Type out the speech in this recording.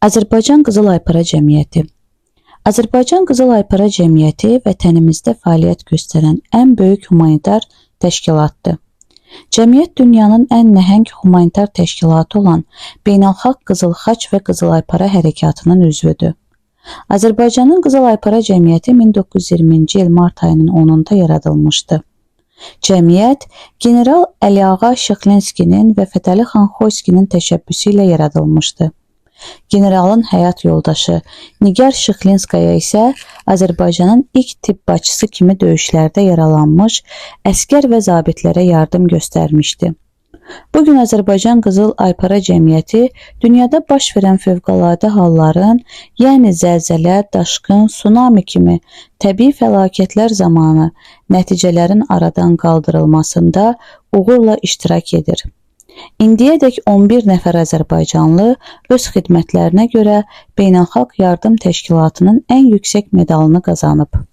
Azərbaycan Qızıl Aypara Cəmiyyəti. Azərbaycan Qızıl Aypara Cəmiyyəti vətənimizdə fəaliyyət göstərən ən böyük humanitar təşkilatdır. Cəmiyyət dünyanın ən nəhəng humanitar təşkilatı olan Beynəlxalq Qızıl Xaç və Qızıl Aypara hərəkatının üzvüdür. Azərbaycanın Qızıl Aypara Cəmiyyəti 1920-ci il mart ayının 10-da yaradılmışdı. Cəmiyyət General Əliağa Şıxlinskinin və Fətəli xan Xoyskinin təşəbbüsü ilə yaradılmışdı. Generalın həyat yoldaşı Nigar Şıxlinskaya isə Azərbaycanın ilk tibb bacısı kimi döyüşlərdə yaralanmış əskər və zabitlərə yardım göstərmişdi. Bugün Azərbaycan Qızıl Aypara Cəmiyyəti dünyada baş verən fövqəladə halların, yəni zəlzələ, daşqın, tsunami kimi təbii fəlakətlər zamanı nəticələrin aradan qaldırılmasında uğurla iştirak edir. İndiyədək 11 nəfər azərbaycanlı öz xidmətlərinə görə Beynəlxalq Yardım Təşkilatının ən yüksək medalını qazanıb.